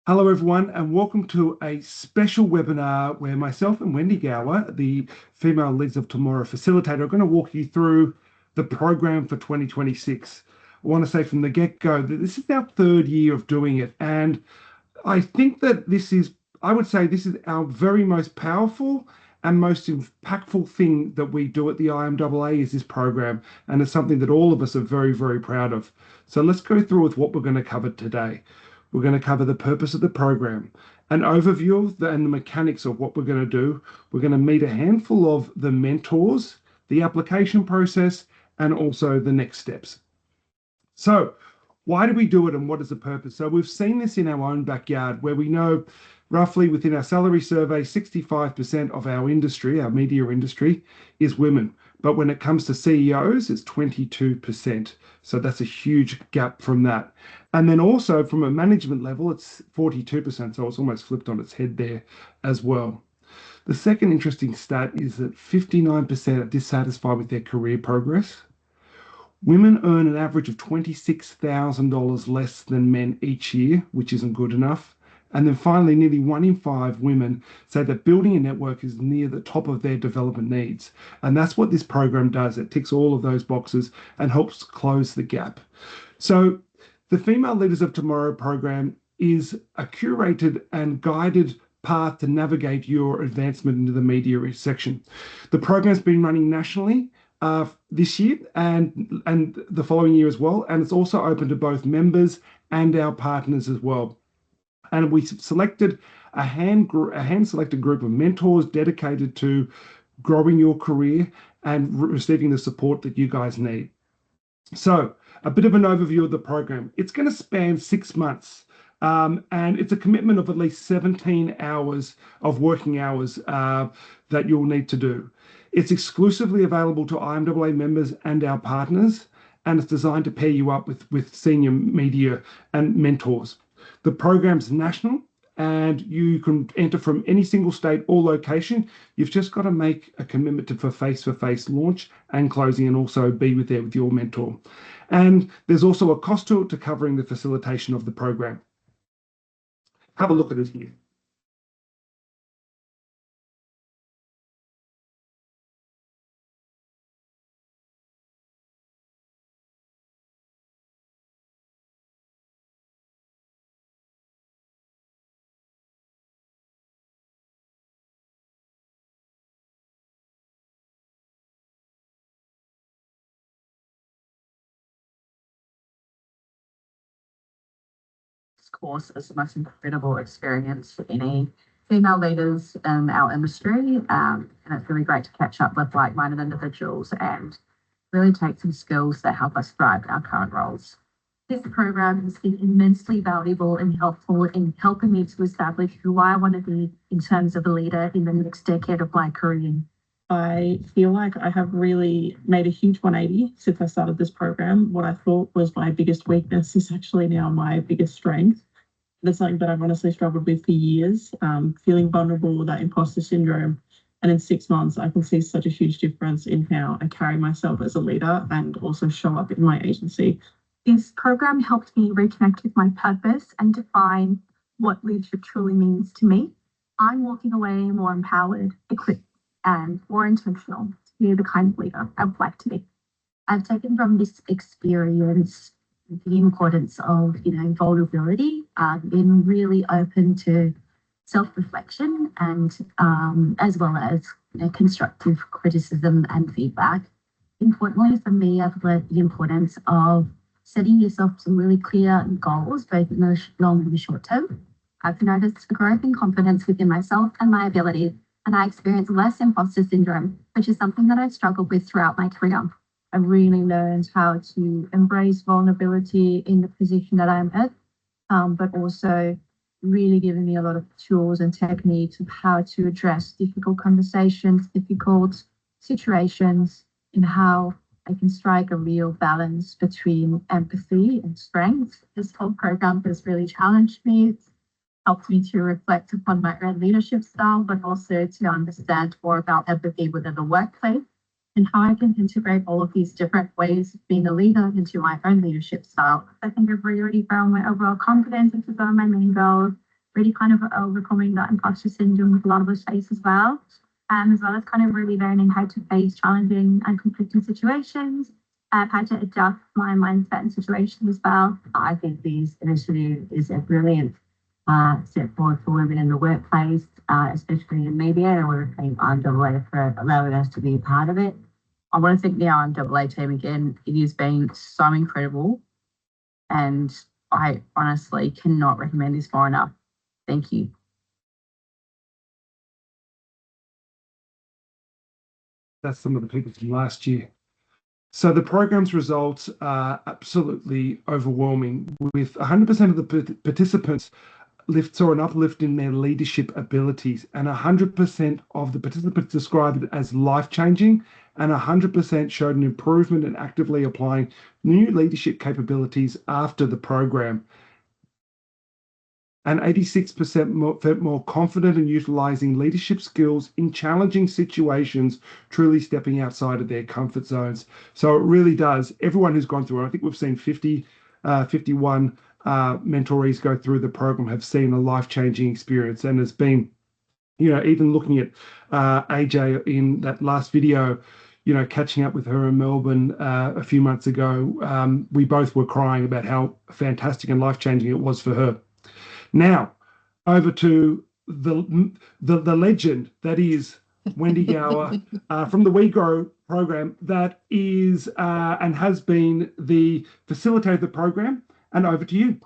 Hello, everyone, and welcome to a special webinar where myself and Wendy Gower, the Female Leaders of Tomorrow facilitator, are going to walk you through the program for 2026. I want to say from the get-go that this is our third year of doing it, and I think that I would say this is our very most powerful and most impactful thing that we do at the IMAA is this program, and it's something that all of us are very, very proud of. So let's go through with what we're going to cover today. We're going to cover the purpose of the program, an overview of and the mechanics of what we're going to do. We're going to meet a handful of the mentors, the application process, and also the next steps. So why do we do it and what is the purpose? So we've seen this in our own backyard where we know roughly within our salary survey, 65% of our industry, our media industry, is women. But when it comes to CEOs, it's 22%. So that's a huge gap from that. And then also from a management level, it's 42%. So it's almost flipped on its head there as well. The second interesting stat is that 59% are dissatisfied with their career progress. Women earn an average of $26,000 less than men each year, which isn't good enough. And then finally, nearly 1 in 5 women say that building a network is near the top of their development needs. And that's what this program does. It ticks all of those boxes and helps close the gap. So the Female Leaders of Tomorrow program is a curated and guided path to navigate your advancement into the media section. The program's been running nationally this year and the following year as well. And it's also open to both members and our partners as well. And we selected a hand-selected group of mentors dedicated to growing your career and receiving the support that you guys need. So a bit of an overview of the program. It's going to span 6 months. And it's a commitment of at least 17 hours of working hours that you'll need to do. It's exclusively available to IMAA members and our partners, and it's designed to pair you up with senior media and mentors. The program's national, and you can enter from any single state or location. You've just got to make a commitment for face-to-face launch and closing and also be there with your mentor. And there's also a cost to it to covering the facilitation of the program. Have a look at it here. Course is the most incredible experience for any female leaders in our industry. And it's really great to catch up with like-minded individuals and really take some skills that help us thrive in our current roles. This program has been immensely valuable and helpful in helping me to establish who I want to be in terms of a leader in the next decade of my career. I feel like I have really made a huge 180 since I started this program. What I thought was my biggest weakness is actually now my biggest strength. That's something that I've honestly struggled with for years, feeling vulnerable with that imposter syndrome. And in 6 months, I can see such a huge difference in how I carry myself as a leader and also show up in my agency. This program helped me reconnect with my purpose and define what leadership truly means to me. I'm walking away more empowered, equipped, and more intentional to be the kind of leader I would like to be. I've taken from this experience the importance of, vulnerability, being really open to self-reflection and as well as constructive criticism and feedback. Importantly for me, I've learned the importance of setting yourself some really clear goals, both in the long and the short term. I've noticed a growth in confidence within myself and my abilities, and I experience less imposter syndrome, which is something that I've struggled with throughout my career. I really learned how to embrace vulnerability in the position that I'm at, but also really giving me a lot of tools and techniques of how to address difficult conversations, difficult situations, and how I can strike a real balance between empathy and strength. This whole program has really challenged me. It's helped me to reflect upon my own leadership style, but also to understand more about empathy within the workplace and how I can integrate all of these different ways of being a leader into my own leadership style. I think I've really grown my overall confidence into some of my main goals, really kind of overcoming that imposter syndrome with a lot of us face as well as kind of really learning how to face challenging and conflicting situations, how to adjust my mindset and situation as well. I think this initiative is a brilliant step forward for women in the workplace, especially in media, and we're thanking IMAA for allowing us to be a part of it. I want to thank the IMAA team again. It has been so incredible, and I honestly cannot recommend this more enough. Thank you. That's some of the people from last year. So the program's results are absolutely overwhelming, with 100% of the participants saw an uplift in their leadership abilities, and 100% of the participants described it as life-changing, and 100% showed an improvement in actively applying new leadership capabilities after the program. And 86% felt more confident in utilizing leadership skills in challenging situations, truly stepping outside of their comfort zones. So it really does. Everyone who's gone through it, I think we've seen 51 mentorees go through the program, have seen a life-changing experience, and has been, even looking at AJ in that last video, catching up with her in Melbourne a few months ago, we both were crying about how fantastic and life-changing it was for her. Now, over to the legend that is Wendy Gower from the WeGrow program, that is and has been the facilitator of the program. And over to you.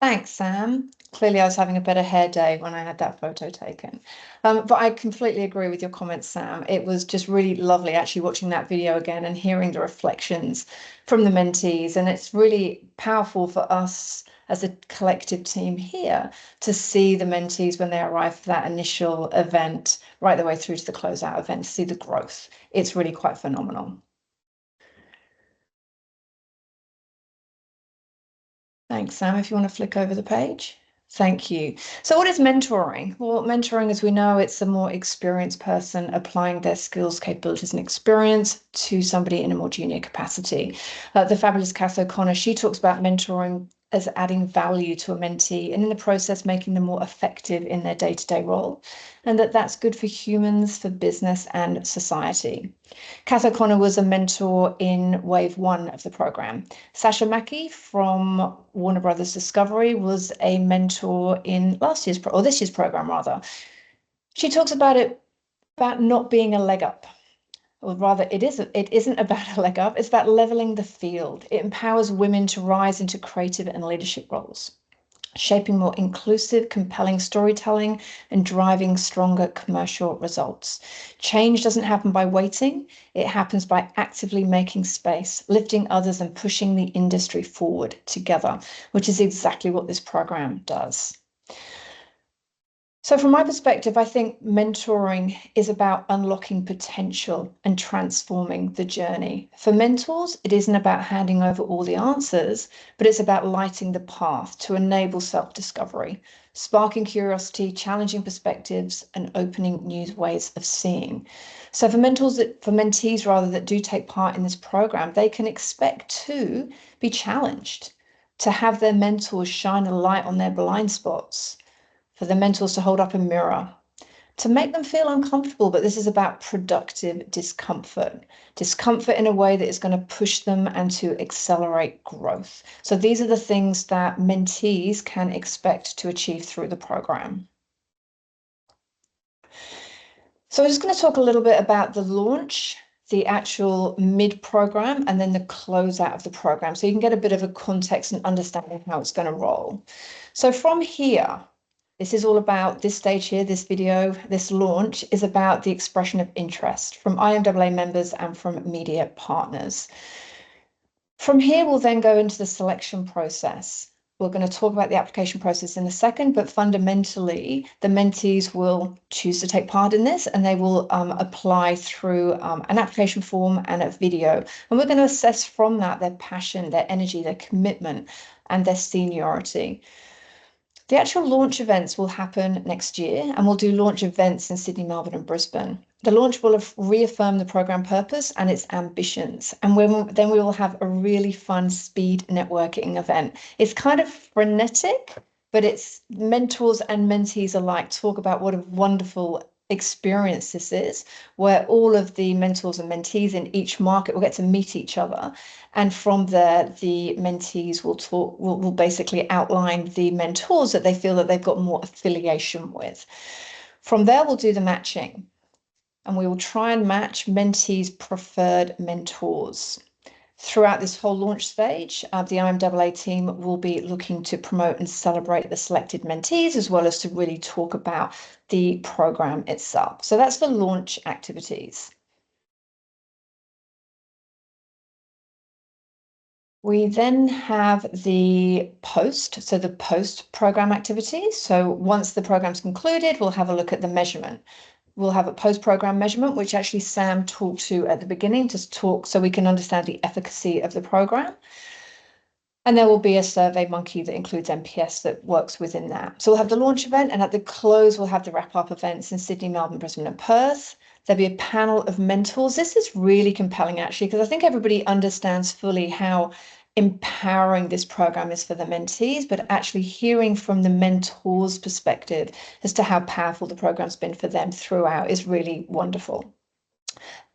Thanks, Sam. Clearly, I was having a better hair day when I had that photo taken. But I completely agree with your comments, Sam. It was just really lovely actually watching that video again and hearing the reflections from the mentees. And it's really powerful for us as a collective team here to see the mentees when they arrive for that initial event, right the way through to the closeout event, to see the growth. It's really quite phenomenal. Thanks, Sam. If you want to flick over the page. Thank you. So what is mentoring? Well, mentoring, as we know, it's a more experienced person applying their skills, capabilities, and experience to somebody in a more junior capacity. The fabulous Cass O'Connor, she talks about mentoring as adding value to a mentee and in the process making them more effective in their day-to-day role, and that's good for humans, for business, and society. Cass O'Connor was a mentor in wave 1 of the program. Sasha Mackey from Warner Brothers Discovery was a mentor in this year's program rather. She talks about not being a leg up. Or rather, it isn't about a leg up, it's about leveling the field. It empowers women to rise into creative and leadership roles, shaping more inclusive, compelling storytelling and driving stronger commercial results. Change doesn't happen by waiting, it happens by actively making space, lifting others and pushing the industry forward together, which is exactly what this program does. So from my perspective, I think mentoring is about unlocking potential and transforming the journey. For mentors, it isn't about handing over all the answers, but it's about lighting the path to enable self-discovery, sparking curiosity, challenging perspectives, and opening new ways of seeing. So for mentees that do take part in this program, they can expect to be challenged, to have their mentors shine a light on their blind spots, for the mentors to hold up a mirror, to make them feel uncomfortable, but this is about productive discomfort in a way that is going to push them and to accelerate growth. So these are the things that mentees can expect to achieve through the program. So I'm just going to talk a little bit about the launch, the actual mid-program, and then the closeout of the program, so you can get a bit of a context and understanding how it's going to roll. So from here, this is all about this stage here, this video, this launch is about the expression of interest from IMAA members and from media partners. From here, we'll then go into the selection process. We're going to talk about the application process in a second, but fundamentally, the mentees will choose to take part in this and they will apply through an application form and a video. And we're going to assess from that their passion, their energy, their commitment, and their seniority. The actual launch events will happen next year, and we'll do launch events in Sydney, Melbourne, and Brisbane. The launch will reaffirm the program purpose and its ambitions, and then we will have a really fun speed networking event. It's kind of frenetic, but it's mentors and mentees alike talk about what a wonderful experience this is, where all of the mentors and mentees in each market will get to meet each other. And from there, the mentees will basically outline the mentors that they feel that they've got more affiliation with. From there, we'll do the matching, and we will try and match mentees' preferred mentors. Throughout this whole launch stage, the IMAA team will be looking to promote and celebrate the selected mentees, as well as to really talk about the program itself. So that's the launch activities. We then have the post, so the post-program activities. So once the program's concluded, we'll have a look at the measurement. We'll have a post-program measurement, which actually Sam talked to at the beginning, to talk so we can understand the efficacy of the program. And there will be a survey monkey that includes NPS that works within that. So we'll have the launch event, and at the close, we'll have the wrap-up events in Sydney, Melbourne, Brisbane, and Perth. There'll be a panel of mentors. This is really compelling, actually, because I think everybody understands fully how empowering this program is for the mentees, but actually hearing from the mentors' perspective as to how powerful the program's been for them throughout is really wonderful.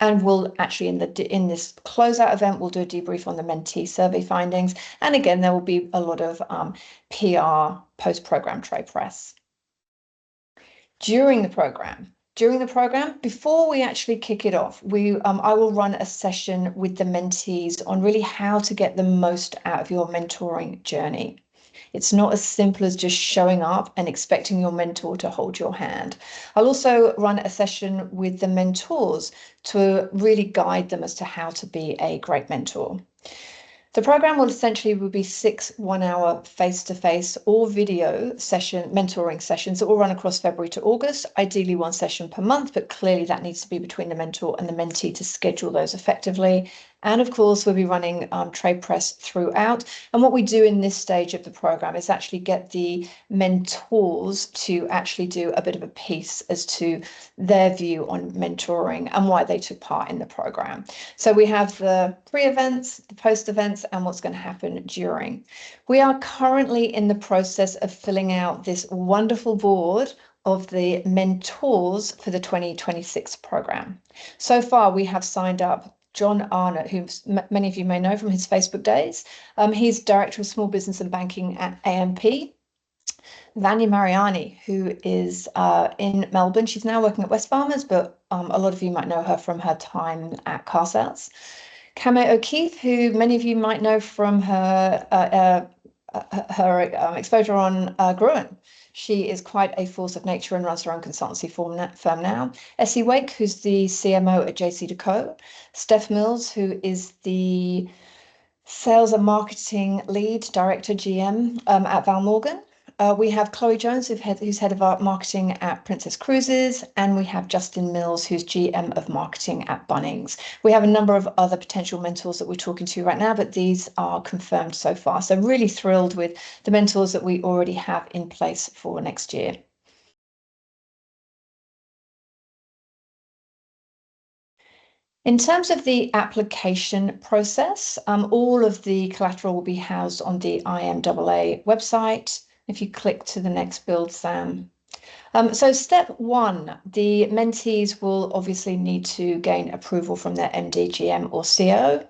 And we'll actually, in this closeout event, we'll do a debrief on the mentee survey findings. And again, there will be a lot of PR, post-program trade press. During the program, before we actually kick it off, I will run a session with the mentees on really how to get the most out of your mentoring journey. It's not as simple as just showing up and expecting your mentor to hold your hand. I'll also run a session with the mentors to really guide them as to how to be a great mentor. The program will be 6 1-hour face-to-face or video mentoring sessions that will run across February to August, ideally 1 session per month, but clearly that needs to be between the mentor and the mentee to schedule those effectively. And of course, we'll be running trade press throughout. And what we do in this stage of the program is actually get the mentors to actually do a bit of a piece as to their view on mentoring and why they took part in the program. So we have the pre-events, the post-events, and what's going to happen during. We are currently in the process of filling out this wonderful board of the mentors for the 2026 program. So far, we have signed up John Arnott, who many of you may know from his Facebook days. He's Director of Small Business and Banking at AMP. Vanya Mariani, who is in Melbourne. She's now working at Wesfarmers, but a lot of you might know her from her time at Car Sales. Kame O'Keefe, who many of you might know from her exposure on Gruen. She is quite a force of nature and runs her own consultancy firm now. Essie Wake, who's the CMO at JC&Co. Steph Mills, who is the Sales and Marketing Lead Director, GM, at Val Morgan. We have Chloe Jones, who's head of our marketing at Princess Cruises, and we have Justin Mills, who's GM of marketing at Bunnings. We have a number of other potential mentors that we're talking to right now, but these are confirmed so far. So really thrilled with the mentors that we already have in place for next year. In terms of the application process, all of the collateral will be housed on the IMAA website. If you click to the next build, Sam. So step 1, the mentees will obviously need to gain approval from their MD, GM or CO.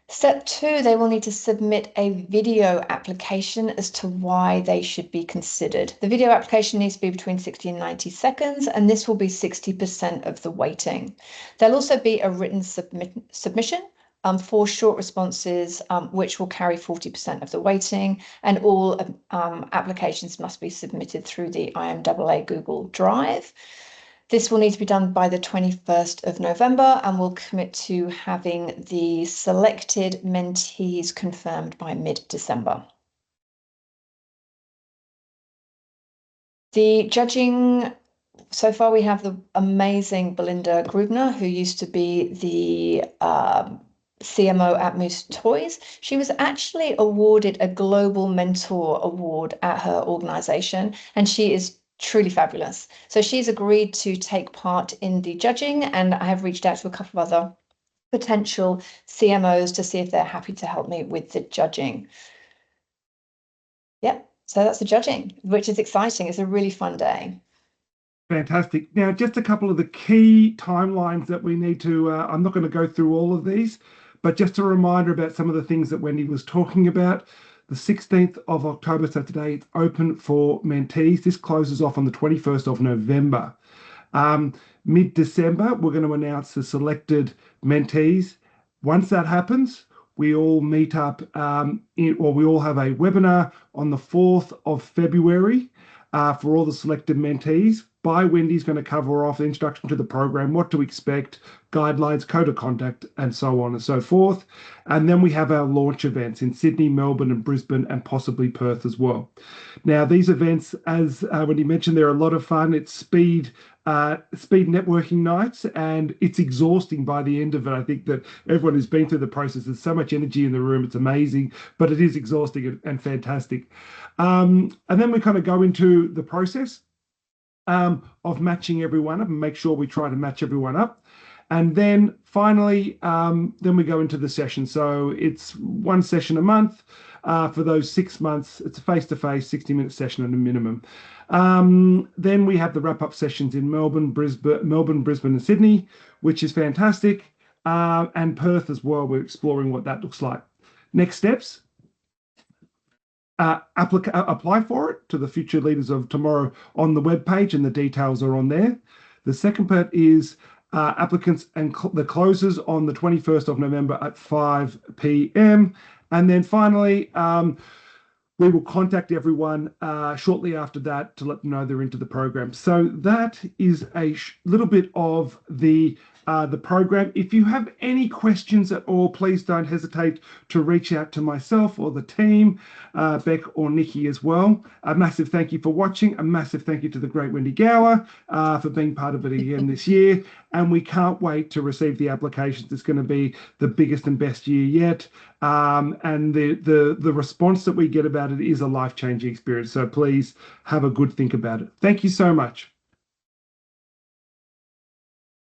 Step 2, they will need to submit a video application as to why they should be considered. The video application needs to be between 60 and 90 seconds, and this will be 60% of the weighting. There'll also be a written submission for short responses, which will carry 40% of the weighting, and all applications must be submitted through the IMAA Google Drive. This will need to be done by the 21st of November, and we'll commit to having the selected mentees confirmed by mid-December. The judging, so far we have the amazing Belinda Grubner, who used to be the CMO at Moose Toys. She was actually awarded a Global Mentor Award at her organization, and she is truly fabulous. So she's agreed to take part in the judging, and I have reached out to a couple of other potential CMOs to see if they're happy to help me with the judging. Yep. So that's the judging, which is exciting. It's a really fun day. Fantastic. Now, just a couple of the key timelines that we need to, I'm not going to go through all of these, but just a reminder about some of the things that Wendy was talking about. The 16th of October, so today it's open for mentees. This closes off on the 21st of November. Mid-December, we're going to announce the selected mentees. Once that happens, we all meet up, we all have a webinar on the 4th of February for all the selected mentees. Wendy's going to cover off the introduction to the program, what to expect, guidelines, code of conduct, and so on and so forth. And then we have our launch events in Sydney, Melbourne, and Brisbane, and possibly Perth as well. Now, these events, as Wendy mentioned, they're a lot of fun. It's speed networking nights, and it's exhausting by the end of it. I think that everyone who's been through the process, there's so much energy in the room. It's amazing, but it is exhausting and fantastic. And then we kind of go into the process of matching everyone up and make sure we try to match everyone up. And then finally, then we go into the session. So it's one session a month for those 6 months. It's a face-to-face 60-minute session at a minimum. Then we have the wrap-up sessions in Melbourne, Brisbane, and Sydney, which is fantastic. And Perth as well. We're exploring what that looks like. Next steps. Apply for it to the Future Leaders of Tomorrow on the webpage, and the details are on there. The second part is applicants and the closes on the 21st of November at 5 p.m. And then finally, we will contact everyone shortly after that to let them know they're into the program. So that is a little bit of the program. If you have any questions at all, please don't hesitate to reach out to myself or the team, Beck or Nikki as well. A massive thank you for watching. A massive thank you to the great Wendy Gower for being part of it again this year. And we can't wait to receive the applications. It's going to be the biggest and best year yet. And the response that we get about it is a life-changing experience. So please have a good think about it. Thank you so much.